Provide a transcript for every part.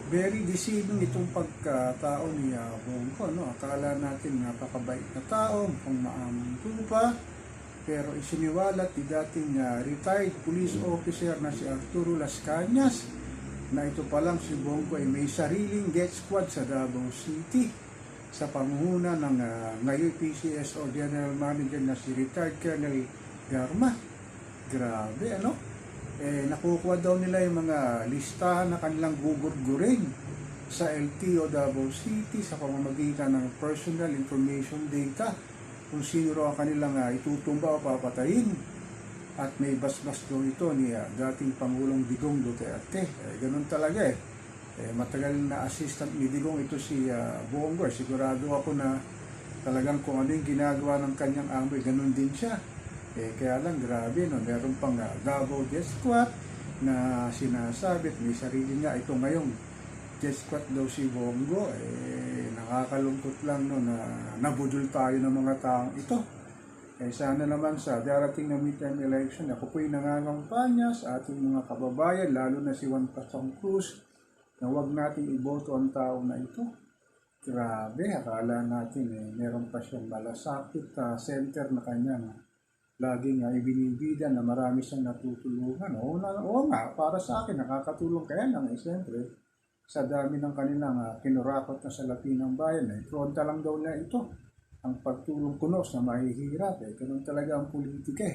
Very deceiving itong pagkatao ni Bongo, no? Akala natin napakabait na tao, mukhang maamong tupa, pero isiniwalat ni dating retired police officer na si Arturo Las Cañas na ito palang si Bongo ay may sariling death squad sa Davao City sa pangunguna ng ngayon PCS o General Manager na si retired Colonel Garma. Grabe, ano? Nakukuha daw nila yung mga listahan na kanilang gugurgurin sa LTO Davao City sa pamamagitan ng personal information data kung sino raw kanilang itutumba o papatayin. At may basbas daw ito ni dating Pangulong Digong Duterte. Ganun talaga eh. Matagal na assistant ni Digong ito si Bongo. Sigurado ako na talagang kung ano yung ginagawa ng kanyang amoy, ganun din siya. Kaya lang grabe, no? Meron pang Davao Death Squad na sinasabit, may sarili nga ito ngayong Death Squad daw si Bongo. Nakakalungkot lang, no, na nabudol tayo ng mga taong ito. Sana naman sa darating na midterm election, ako po'y nangangampanya sa ating mga kababayan, lalo na si Juan Pastor Cruz, na huwag natin iboto ang tao na ito. Grabe, akala natin meron pa siyang malasakit center na kanyang laging ibinibida na marami siyang natutulungan. Oo nga, para sa akin, nakakatulong kaya lang. Siyempre, sa dami ng kanilang kinurakot na salapi ng bayan, fronta lang daw na ito ang pagtulong kuno sa mahihirap. Ganun talaga ang politika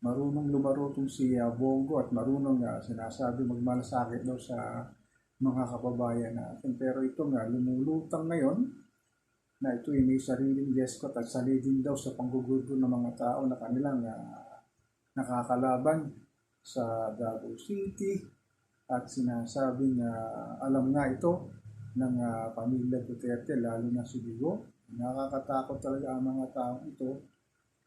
Marunong lumarutong si Bongo at marunong sinasabi magmalasakit daw sa mga kababayan natin. Pero ito nga, lumulutang ngayon na ito ay may sariling deskot at salidin daw sa panggugulo ng mga tao na kanilang nakakalaban sa Davao City at sinasabing alam nga ito ng pamilya Duterte, lalo na si Digong. Nakakatakot talaga ang mga taong ito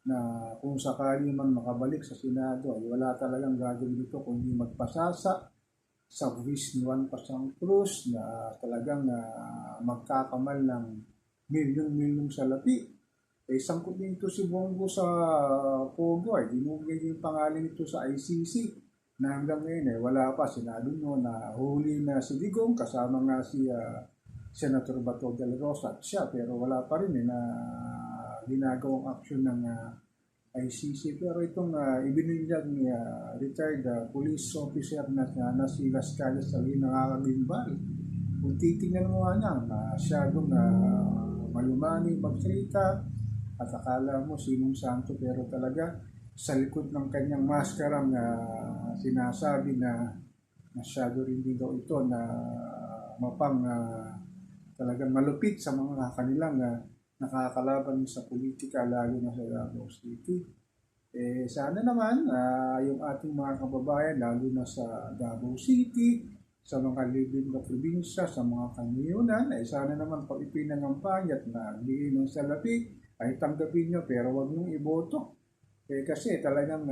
na kung sakali man makabalik sa Senado ay wala talagang gagawin ito kundi magpasasa sa buwis ni Juan Pasang Cruz na talagang magkakamal ng milyong-milyong salapi. Sangkot din ito si Bongo sa Pogo. Dinugay yung pangalan nito sa ICC na hanggang ngayon wala pa. Sinabi mo na huli na si Digong kasama nga si Senator Bato del Rosa at siya, pero wala pa rin na ginagawang aksyon ng ICC. Pero itong ibinilyag ni retired police officer na si Las Cañas sa nakakagimbal. Kung titingnan mo nga niya, masyadong malumani magsalita at akala mo sinong santo, pero talaga sa likod ng kanyang maskarang sinasabi na masyado rin din daw ito na mapang talagang malupit sa mga kanilang nakakalaban sa politika, lalo na sa Davao City. Sana naman yung ating mga kababayan, lalo na sa Davao City, sa mga liblib na probinsya, sa mga kanyunan, sana naman pag ipinangampanya at nagbigay ng salapi, ay tanggapin nyo, pero wag nyo iboto. Kasi talagang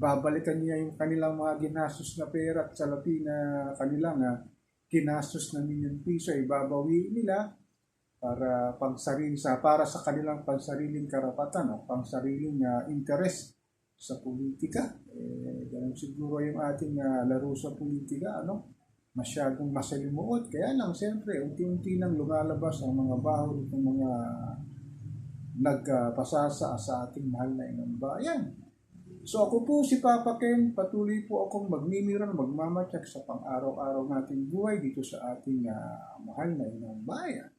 babalikan niya yung kanilang mga ginastos na pera at salapi na kanilang ginastos na milyon piso, ay babawiin nila para para sa kanilang pansariling karapatan o pansariling interes sa politika. Ganun siguro yung ating laro sa politika, masyadong masalimuot. Kaya lang, siyempre, unti-unti nang lumalabas ang mga bahol ng mga nagpasasa sa ating mahal na inang bayan. So ako po si Papa Ken, patuloy po akong magmimiran, magmamatyak sa pang-araw-araw nating buhay dito sa ating mahal na inang bayan.